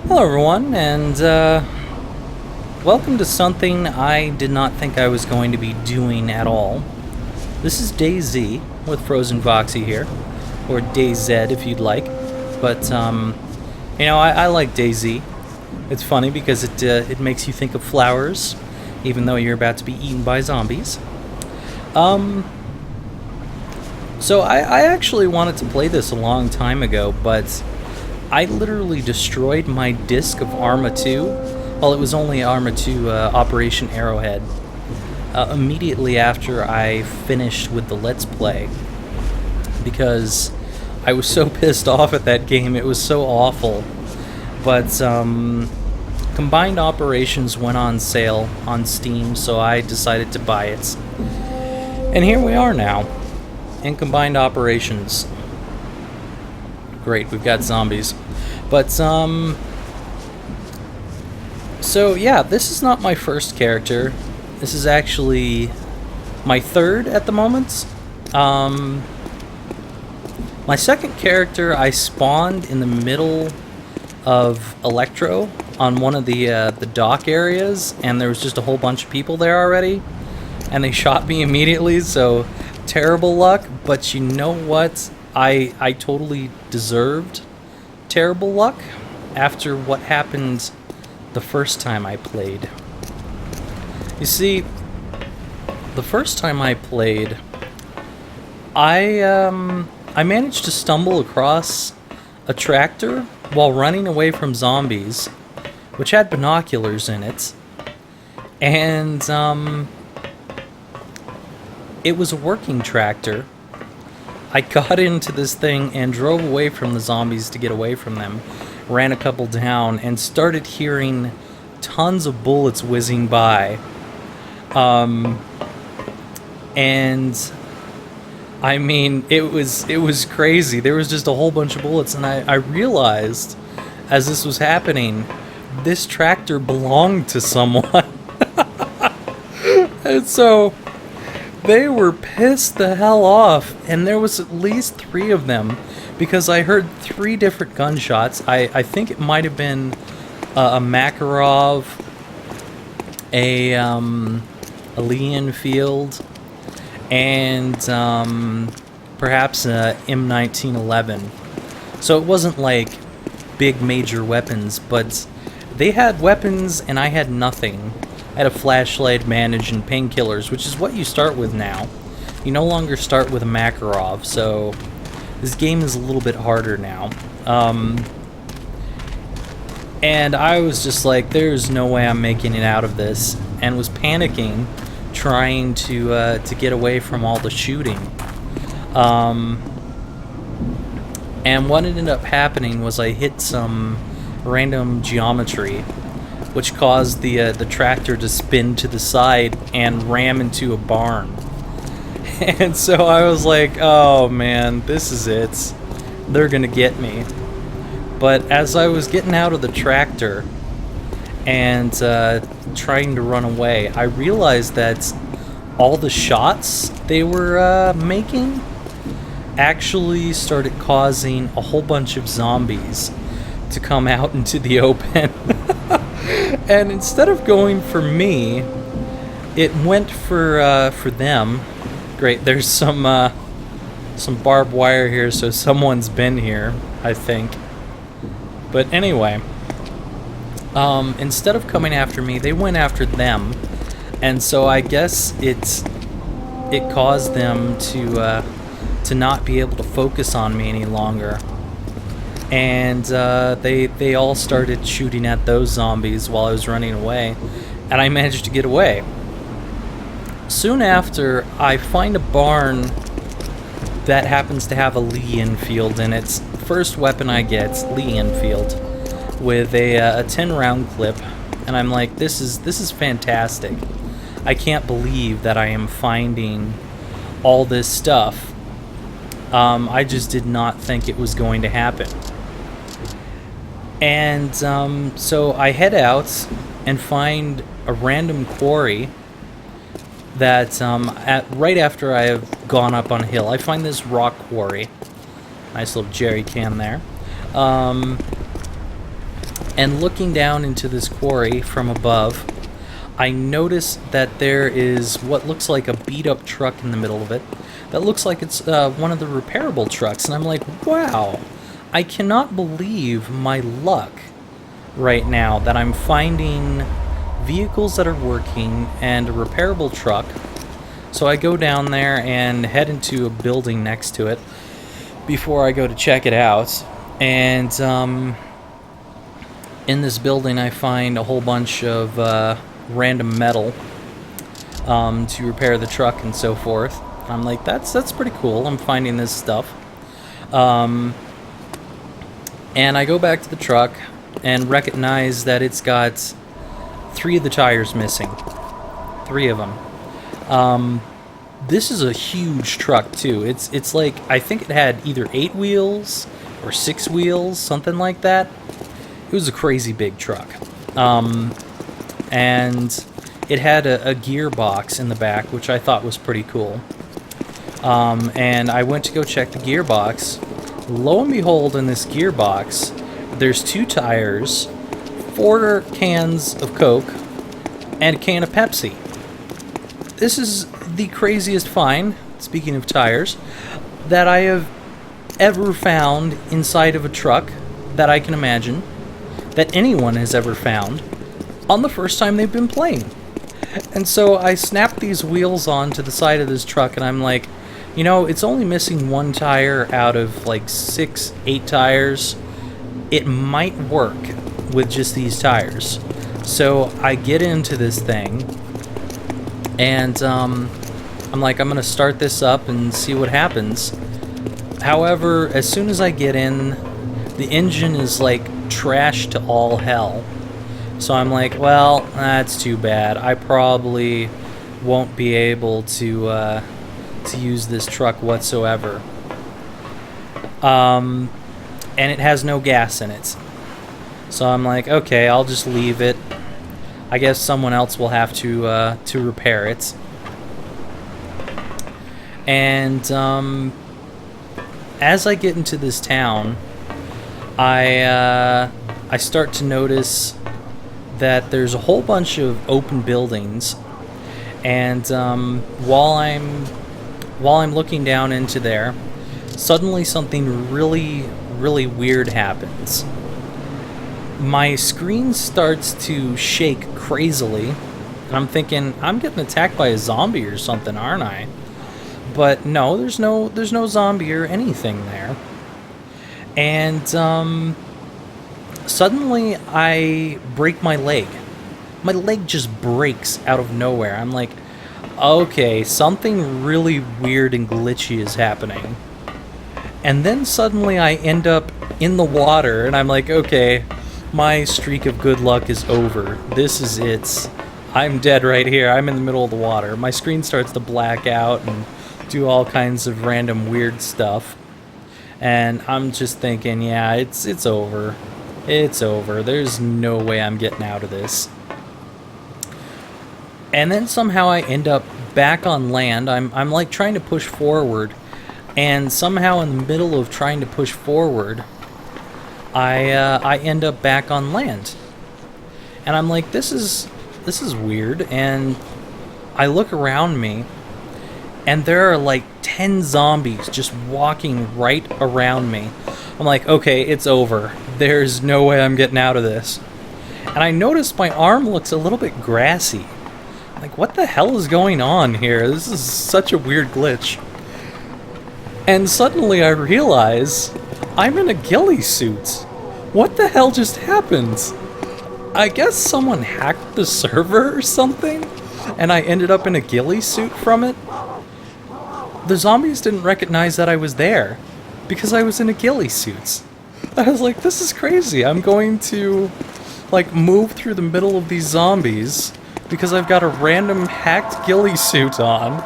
Hello, everyone, and welcome to something I did not think I was going to be doing at all. This is DayZ with FrozenFoxy here, or DayZ if you'd like. But I like DayZ. It's funny because it makes you think of flowers, even though you're about to be eaten by zombies. Um, so I actually wanted to play this a long time ago, but I literally destroyed my disc of Arma 2. Well, it was only Arma 2 Operation Arrowhead. Immediately after I finished with the Let's Play. Because I was so pissed off at that game. It was so awful. But Combined Operations went on sale on Steam, so I decided to buy it. And here we are now, in Combined Operations. Great, we've got zombies. But, so yeah, this is not my first character. This is actually my third at the moment. My second character I spawned in the middle of Electro on one of the dock areas, and there was just a whole bunch of people there already, and they shot me immediately, so terrible luck. But you know what? I totally deserved terrible luck after what happened the first time I played. You see, the first time I played, I managed to stumble across a tractor while running away from zombies, which had binoculars in it, and it was a working tractor. I got into this thing and drove away from the zombies to get away from them, ran a couple down, and started hearing tons of bullets whizzing by. And I mean, it was crazy. There was just a whole bunch of bullets, and I realized as this was happening, this tractor belonged to someone. And so they were pissed the hell off, and there was at least 3 of them, because I heard 3 different gunshots. I think it might have been a Makarov, a Lee Enfield, and perhaps a M1911. So it wasn't like big major weapons, but they had weapons and I had nothing. I had a flashlight, bandage, and painkillers, which is what you start with now. You no longer start with a Makarov, so this game is a little bit harder now. And I was just like, there's no way I'm making it out of this, and was panicking, trying to get away from all the shooting. And what ended up happening was I hit some random geometry, which caused the tractor to spin to the side and ram into a barn. And so I was like, oh man, this is it. They're gonna get me. But as I was getting out of the tractor and trying to run away, I realized that all the shots they were making actually started causing a whole bunch of zombies to come out into the open. And instead of going for me, it went for them. Great, there's some barbed wire here, so someone's been here, I think. But anyway, instead of coming after me, they went after them, and so I guess it caused them to not be able to focus on me any longer. And they all started shooting at those zombies while I was running away, and I managed to get away. Soon after, I find a barn that happens to have a Lee Enfield in it. First weapon I get, Lee Enfield, with a 10-round clip, and I'm like, this is fantastic. I can't believe that I am finding all this stuff. I just did not think it was going to happen. And so I head out and find a random quarry that right after I have gone up on a hill. I find this rock quarry. Nice little jerry can there. And looking down into this quarry from above, I notice that there is what looks like a beat-up truck in the middle of it. That looks like it's one of the repairable trucks. And I'm like, wow, I cannot believe my luck right now that I'm finding vehicles that are working and a repairable truck. So I go down there and head into a building next to it before I go to check it out. And in this building I find a whole bunch of random metal to repair the truck and so forth. I'm like, that's pretty cool. I'm finding this stuff. And I go back to the truck and recognize that it's got 3 of the tires missing. 3 of them. This is a huge truck too. It's like, I think it had either 8 wheels or 6 wheels, something like that. It was a crazy big truck. And it had a gearbox in the back, which I thought was pretty cool. And I went to go check the gearbox. Lo and behold, in this gearbox, there's 2 tires, 4 cans of Coke, and a can of Pepsi. This is the craziest find, speaking of tires, that I have ever found inside of a truck that I can imagine, that anyone has ever found, on the first time they've been playing. And so I snapped these wheels onto the side of this truck, and I'm like, you know, it's only missing 1 tire out of like 6, 8 tires. It might work with just these tires. So I get into this thing, and I'm like, I'm gonna start this up and see what happens. However, as soon as I get in, the engine is like trashed to all hell. So I'm like, well, that's too bad. I probably won't be able to use this truck whatsoever. And it has no gas in it. So I'm like, okay, I'll just leave it. I guess someone else will have to repair it. And as I get into this town, I start to notice that there's a whole bunch of open buildings, and while I'm looking down into there, suddenly something really, really weird happens. My screen starts to shake crazily, and I'm thinking, I'm getting attacked by a zombie or something, aren't I? But no, there's no zombie or anything there. And suddenly I break my leg. My leg just breaks out of nowhere. I'm like, okay, something really weird and glitchy is happening. And then suddenly I end up in the water, and I'm like, okay, my streak of good luck is over. This is it. I'm dead right here. I'm in the middle of the water. My screen starts to black out and do all kinds of random weird stuff. And I'm just thinking, yeah, it's over. It's over. There's no way I'm getting out of this. And then somehow I end up back on land. I'm like trying to push forward, and somehow in the middle of trying to push forward, I end up back on land. And I'm like, this is weird. And I look around me, and there are like 10 zombies just walking right around me. I'm like, okay, it's over. There's no way I'm getting out of this. And I notice my arm looks a little bit grassy. I'm like, what the hell is going on here? This is such a weird glitch. And suddenly I realize I'm in a ghillie suit. What the hell just happened? I guess someone hacked the server or something, and I ended up in a ghillie suit from it. The zombies didn't recognize that I was there because I was in a ghillie suit. I was like, this is crazy. I'm going to like move through the middle of these zombies because I've got a random hacked ghillie suit on.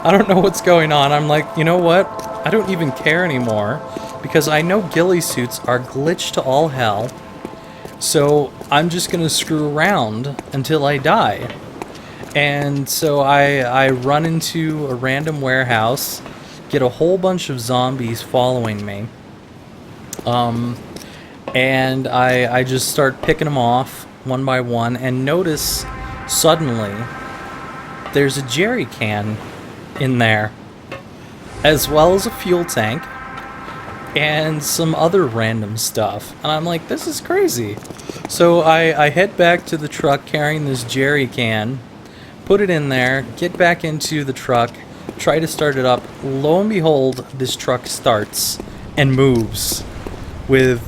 I don't know what's going on. I'm like, you know what? I don't even care anymore because I know ghillie suits are glitched to all hell. So I'm just going to screw around until I die. And so I run into a random warehouse, get a whole bunch of zombies following me. And I just start picking them off one by one and notice suddenly there's a jerry can in there, as well as a fuel tank and some other random stuff. And I'm like, this is crazy. So I head back to the truck carrying this jerry can, put it in there, get back into the truck, try to start it up. Lo and behold, this truck starts and moves with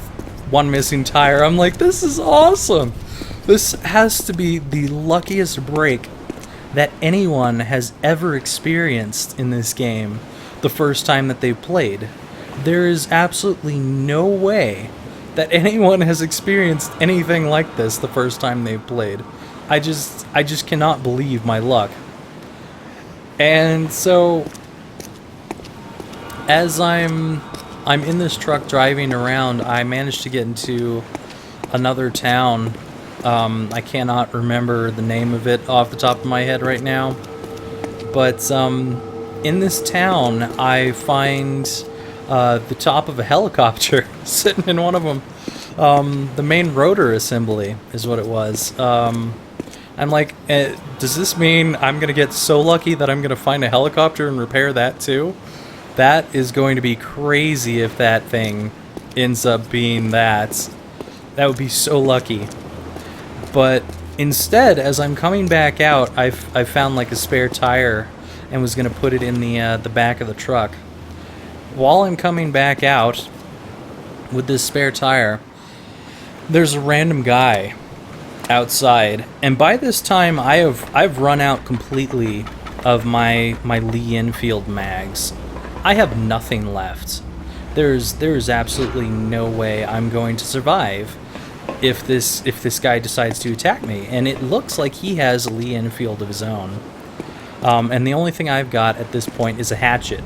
one missing tire. I'm like, this is awesome. This has to be the luckiest break that anyone has ever experienced in this game the first time that they played. There is absolutely no way that anyone has experienced anything like this the first time they've played. I just cannot believe my luck. And so as I'm in this truck driving around, I managed to get into another town. I cannot remember the name of it off the top of my head right now. But in this town, I find the top of a helicopter sitting in one of them. The main rotor assembly is what it was. I'm like, does this mean I'm going to get so lucky that I'm going to find a helicopter and repair that too? That is going to be crazy if that thing ends up being that. That would be so lucky. But instead, as I'm coming back out, I found like a spare tire and was going to put it in the back of the truck. While I'm coming back out with this spare tire, there's a random guy outside, and by this time I've run out completely of my Lee Enfield mags. I have nothing left. There's absolutely no way I'm going to survive if this guy decides to attack me, and it looks like he has a Lee Enfield of his own. And the only thing I've got at this point is a hatchet.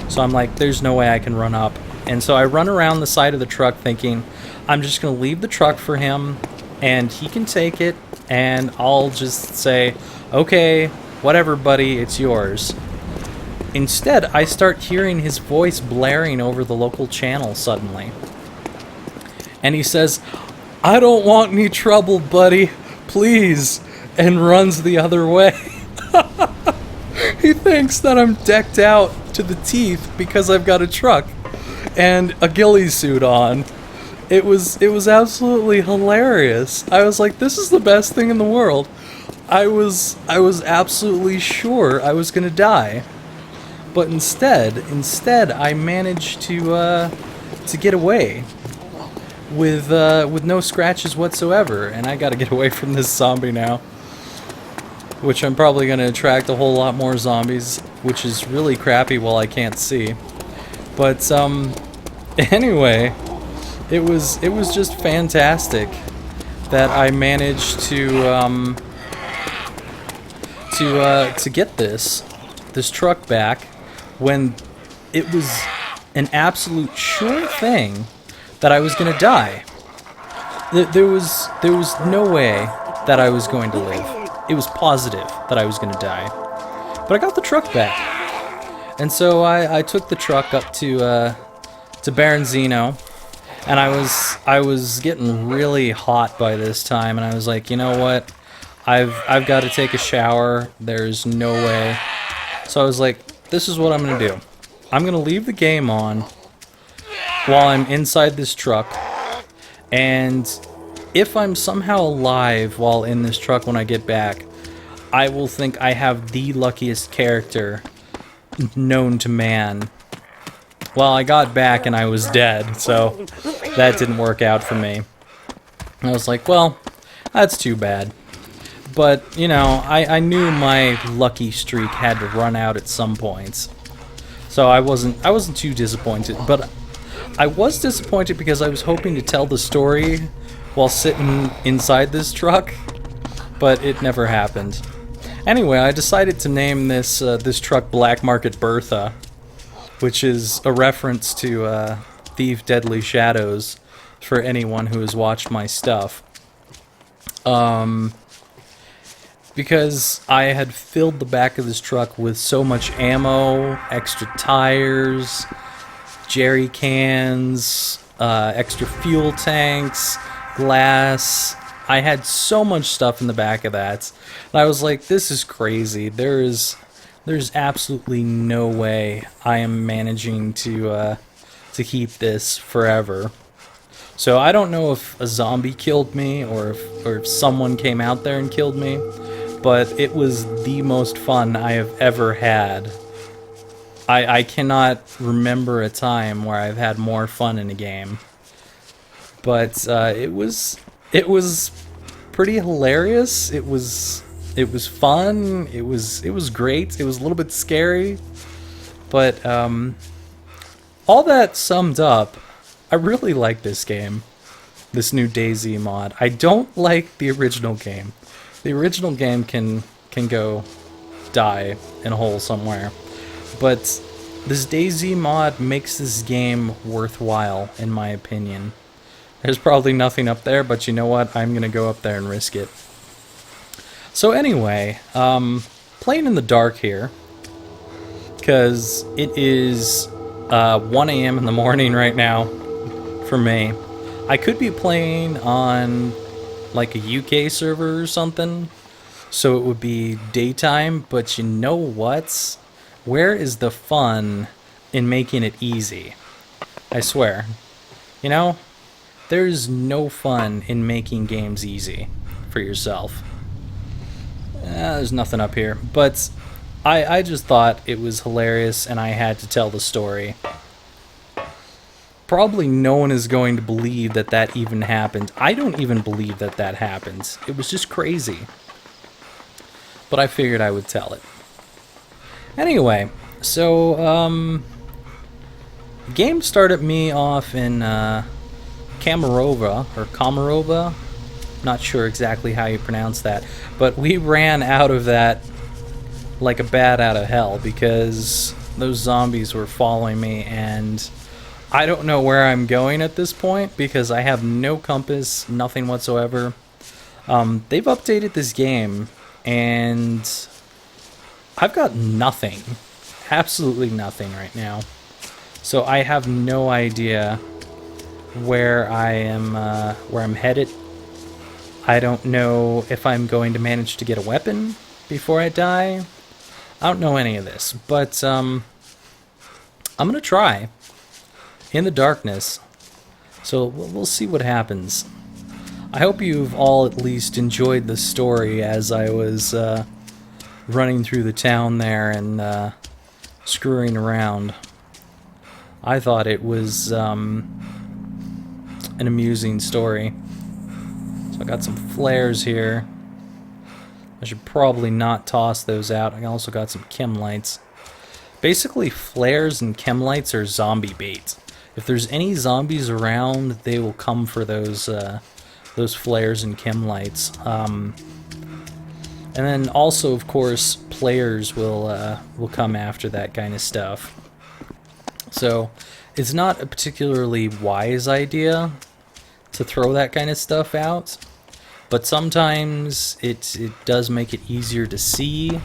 So I'm like, there's no way I can run up. And so I run around the side of the truck thinking, I'm just going to leave the truck for him, and he can take it, and I'll just say, okay, whatever, buddy, it's yours. Instead, I start hearing his voice blaring over the local channel suddenly. And he says, I don't want any trouble, buddy, please, and runs the other way. He thinks that I'm decked out to the teeth because I've got a truck and a ghillie suit on. It was absolutely hilarious. I was like, this is the best thing in the world. I was absolutely sure I was gonna die, but instead I managed to get away with no scratches whatsoever, and I gotta get away from this zombie now, which I'm probably gonna attract a whole lot more zombies, which is really crappy while I can't see. But anyway, it was just fantastic that I managed to get this truck back when it was an absolute sure thing that I was gonna die. There was no way that I was going to live. It was positive that I was gonna die. But I got the truck back, and so I took the truck up to Baronzino, and I was getting really hot by this time, and I was like, you know what? I've got to take a shower. There's no way. So I was like, this is what I'm gonna do. I'm gonna leave the game on while I'm inside this truck, and if I'm somehow alive while in this truck when I get back, I will think I have the luckiest character known to man. Well, I got back and I was dead, so that didn't work out for me. I was like, well, that's too bad. But, you know, I knew my lucky streak had to run out at some points. So I wasn't too disappointed, but I was disappointed because I was hoping to tell the story while sitting inside this truck, but it never happened. Anyway, I decided to name this truck Black Market Bertha, which is a reference to Thief Deadly Shadows for anyone who has watched my stuff. Because I had filled the back of this truck with so much ammo, extra tires, jerry cans, extra fuel tanks, glass. I had so much stuff in the back of that. And I was like, this is crazy. There's absolutely no way I am managing to keep this forever. So I don't know if a zombie killed me or if someone came out there and killed me, but it was the most fun I have ever had. I cannot remember a time where I've had more fun in a game. But it was pretty hilarious. It was fun. It was great. It was a little bit scary, but all that summed up, I really like this game, this new DayZ mod. I don't like the original game. The original game can go die in a hole somewhere, but this DayZ mod makes this game worthwhile, in my opinion. There's probably nothing up there, but you know what? I'm gonna go up there and risk it. So anyway, playing in the dark here, because it is 1 a.m. in the morning right now for me. I could be playing on like a UK server or something, so it would be daytime, but you know what? Where is the fun in making it easy? I swear. You know, there's no fun in making games easy for yourself. There's nothing up here, but I just thought it was hilarious and I had to tell the story. Probably no one is going to believe that that even happened. I don't even believe that that happened. It was just crazy. But I figured I would tell it. Anyway, so the game started me off in Kamarova, not sure exactly how you pronounce that, but we ran out of that like a bat out of hell because those zombies were following me, and I don't know where I'm going at this point because I have no compass, nothing whatsoever. They've updated this game, and I've got nothing, absolutely nothing right now. So I have no idea where I'm headed. I don't know if I'm going to manage to get a weapon before I die. I don't know any of this, but I'm gonna try in the darkness. So we'll see what happens. I hope you've all at least enjoyed the story as I was running through the town there and screwing around. I thought it was an amusing story. So I got some flares here. I should probably not toss those out. I also got some chem lights. Basically, flares and chem lights are zombie bait. If there's any zombies around, they will come for those flares and chem lights. And then also, of course, players will come after that kind of stuff. So it's not a particularly wise idea to throw that kind of stuff out, but sometimes it does make it easier to see.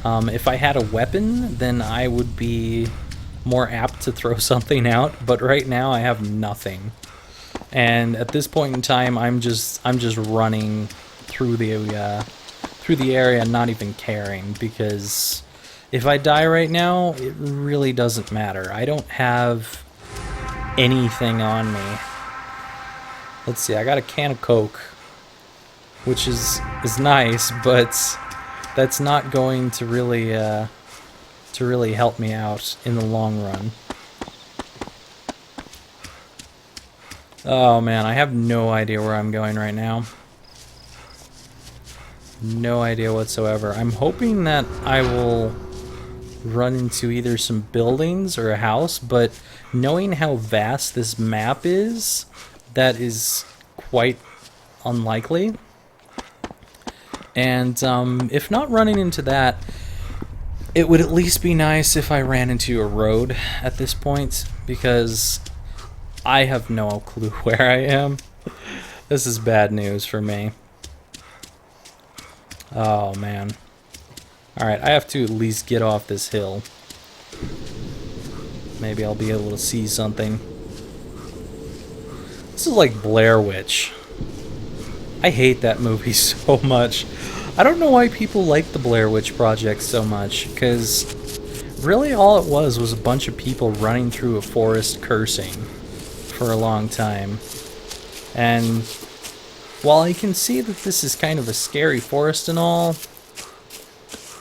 If I had a weapon, then I would be more apt to throw something out, but right now I have nothing. And at this point in time, I'm just running through the area, not even caring, because if I die right now, it really doesn't matter. I don't have anything on me. Let's see, I got a can of Coke, which is nice, but that's not going to really help me out in the long run. Oh man, I have no idea where I'm going right now. No idea whatsoever. I'm hoping that I will run into either some buildings or a house, but knowing how vast this map is, that is quite unlikely. And if not running into that, it would at least be nice if I ran into a road at this point, because I have no clue where I am. This is bad news for me. Oh man. Alright, I have to at least get off this hill. Maybe I'll be able to see something. This is like Blair Witch. I hate that movie so much. I don't know why people like the Blair Witch Project so much, because really all it was a bunch of people running through a forest cursing for a long time. And while I can see that this is kind of a scary forest and all,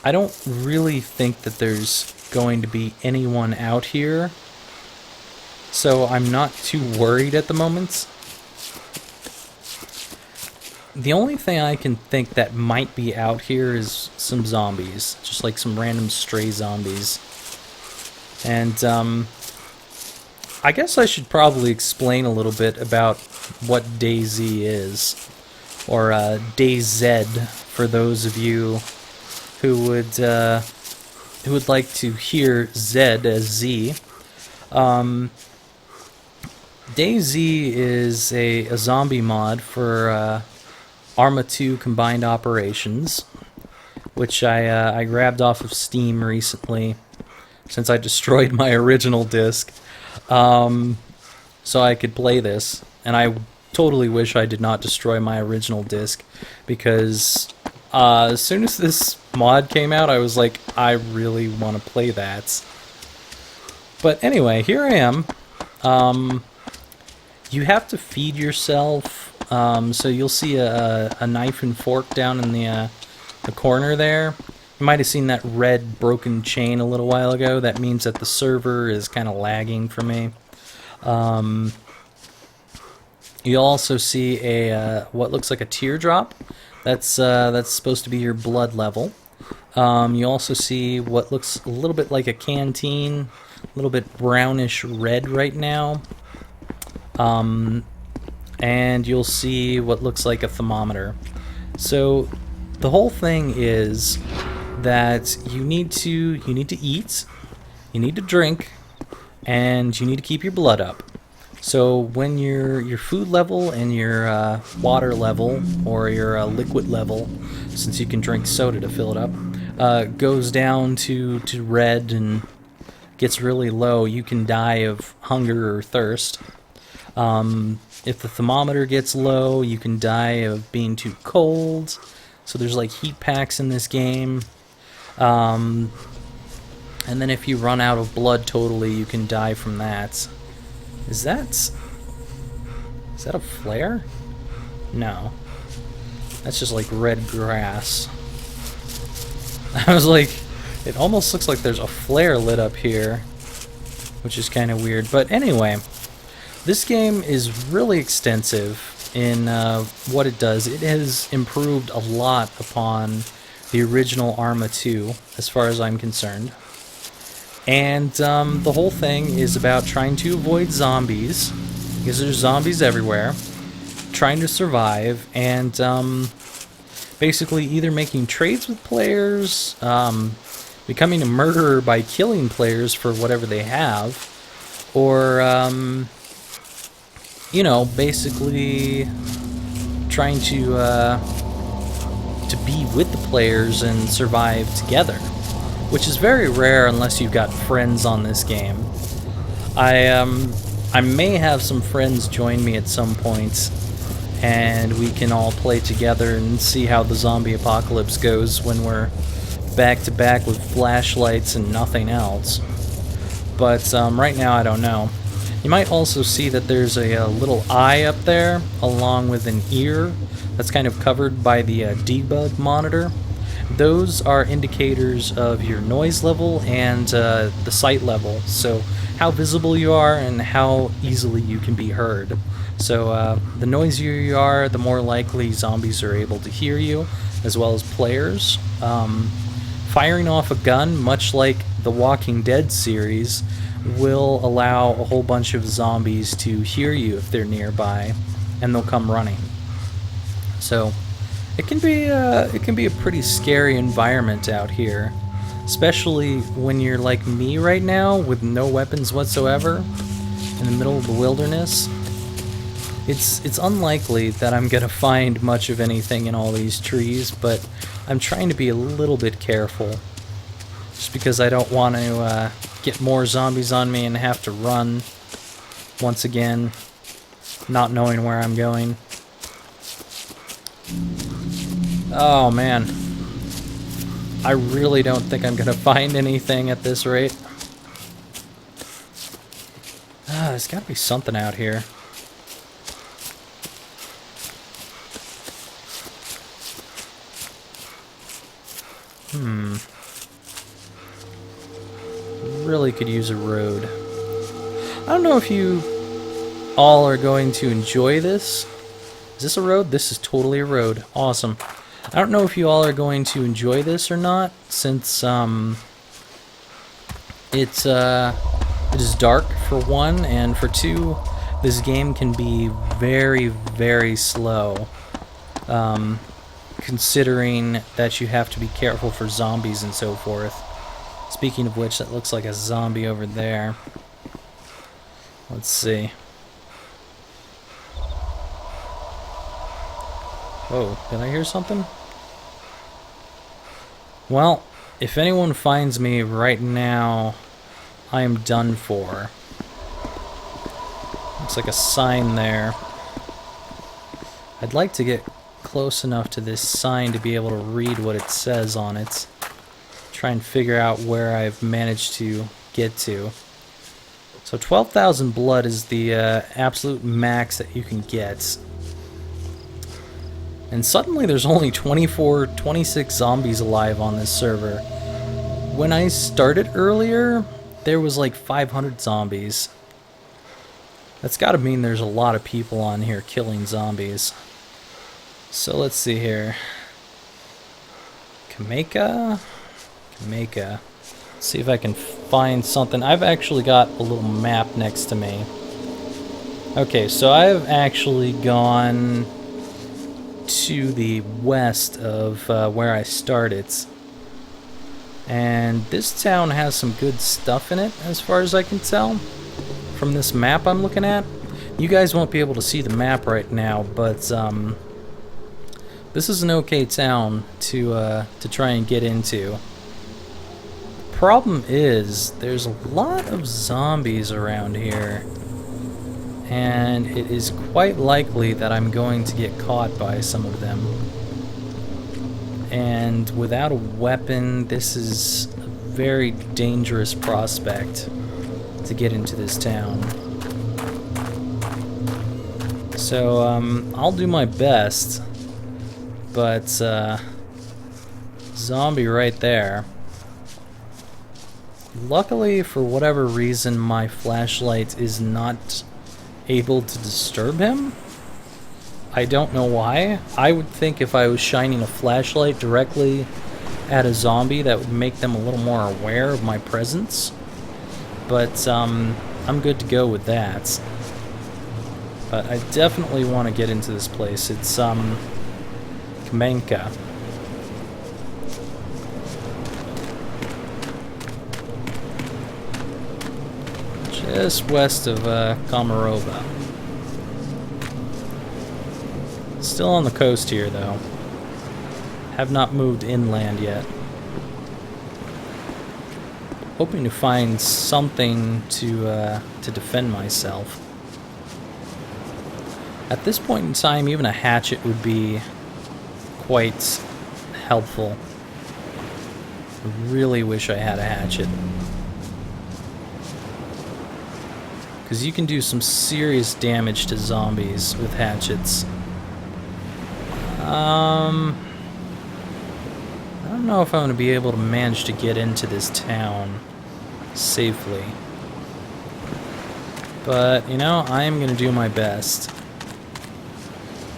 I don't really think that there's going to be anyone out here. So I'm not too worried at the moment. The only thing I can think that might be out here is some zombies. Just like some random stray zombies. And, I guess I should probably explain a little bit about what DayZ is. Or, DayZ, for those of you who would like to hear Z as Z. DayZ is a zombie mod for, Arma 2 Combined Operations, which I grabbed off of Steam recently, since I destroyed my original disc, so I could play this. And I totally wish I did not destroy my original disc, because as soon as this mod came out, I was like, I really want to play that. But anyway, here I am. You have to feed yourself. So you'll see a knife and fork down in the corner there. You might have seen that red broken chain a little while ago. That means that the server is kind of lagging for me. You'll also see a what looks like a teardrop. That's supposed to be your blood level. You also see what looks a little bit like a canteen, a little bit brownish red right now. And you'll see what looks like a thermometer. So the whole thing is that you need to eat, you need to drink, and you need to keep your blood up. So when your food level and your water level, or your liquid level, since you can drink soda to fill it up, goes down to red and gets really low, you can die of hunger or thirst. If the thermometer gets low, you can die of being too cold. So there's like heat packs in this game. And then if you run out of blood totally, you can die from that. Is that a flare? No. That's just like red grass. I was like, it almost looks like there's a flare lit up here, which is kind of weird. But anyway, this game is really extensive in what it does. It has improved a lot upon the original Arma 2, as far as I'm concerned. And the whole thing is about trying to avoid zombies, because there's zombies everywhere, trying to survive, and basically either making trades with players, becoming a murderer by killing players for whatever they have, or you know, basically trying to be with the players and survive together, which is very rare unless you've got friends on this game. I may have some friends join me at some point, and we can all play together and see how the zombie apocalypse goes when we're back to back with flashlights and nothing else. But right now I don't know. You might also see that there's a little eye up there, along with an ear that's kind of covered by the debug monitor. Those are indicators of your noise level and the sight level, so how visible you are and how easily you can be heard. So the noisier you are, the more likely zombies are able to hear you, as well as players. Firing off a gun, much like the Walking Dead series, will allow a whole bunch of zombies to hear you if they're nearby, and they'll come running. So it can be a pretty scary environment out here, especially when you're like me right now with no weapons whatsoever in the middle of the wilderness. It's unlikely that I'm gonna find much of anything in all these trees, but I'm trying to be a little bit careful, just because I don't want to get more zombies on me and have to run once again. not knowing where I'm going. Oh man. I really don't think I'm gonna find anything at this rate. There's gotta be something out here. Really could use a road. I don't know if you all are going to enjoy this. Is this a road? This is totally a road. Awesome. I don't know if you all are going to enjoy this or not, since it is dark for one, and for two, this game can be very, very slow. Considering that you have to be careful for zombies and so forth. Speaking of which, that looks like a zombie over there. Let's see. Whoa, did I hear something? Well, if anyone finds me right now, I am done for. Looks like a sign there. I'd like to get close enough to this sign to be able to read what it says on it. Try and figure out where I've managed to get to. So 12,000 blood is the absolute max that you can get. And suddenly there's only 24, 26 zombies alive on this server. When I started earlier, there was like 500 zombies. That's gotta mean there's a lot of people on here killing zombies. So let's see here. Kameka? Kameka. Let's see if I can find something. I've actually got a little map next to me. Okay, so I've actually gone to the west of where I started. And this town has some good stuff in it, as far as I can tell, from this map I'm looking at. You guys won't be able to see the map right now, but this is an okay town to try and get into. Problem is, there's a lot of zombies around here, and it is quite likely that I'm going to get caught by some of them. And without a weapon, this is a very dangerous prospect to get into this town. So I'll do my best, but zombie right there. Luckily, for whatever reason, my flashlight is not able to disturb him. I don't know why. I would think if I was shining a flashlight directly at a zombie, that would make them a little more aware of my presence. But I'm good to go with that. But I definitely want to get into this place. It's Kamenka. Just west of Komarova. Still on the coast here, though. Have not moved inland yet. Hoping to find something to defend myself. At this point in time, even a hatchet would be quite helpful. I really wish I had a hatchet. Because you can do some serious damage to zombies with hatchets. I don't know if I'm going to be able to manage to get into this town safely. But, you know, I am going to do my best.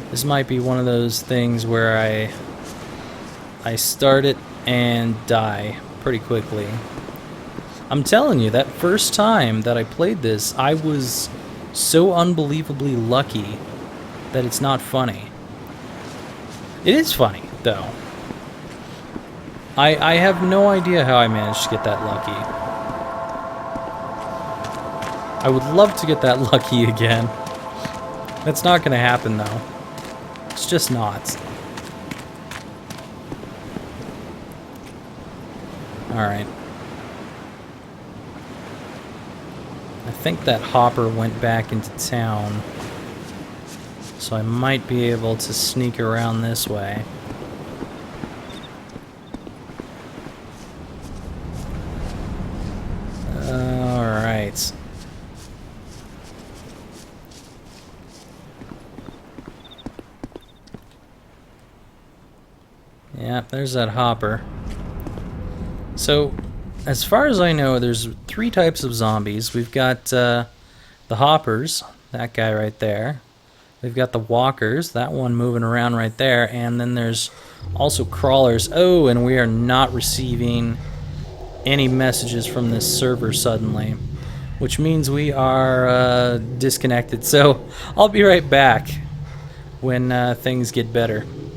This might be one of those things where I start it and die pretty quickly. I'm telling you, that first time that I played this, I was so unbelievably lucky that it's not funny. It is funny, though. I have no idea how I managed to get that lucky. I would love to get that lucky again. That's not going to happen, though. It's just not. Alright. I think that hopper went back into town. so I might be able to sneak around this way. Alright. Yeah, there's that hopper. So, as far as I know, there's 3 types of zombies. We've got the hoppers, that guy right there. We've got the walkers, that one moving around right there, and then there's also crawlers. Oh, and we are not receiving any messages from this server suddenly, which means we are disconnected. So I'll be right back when things get better.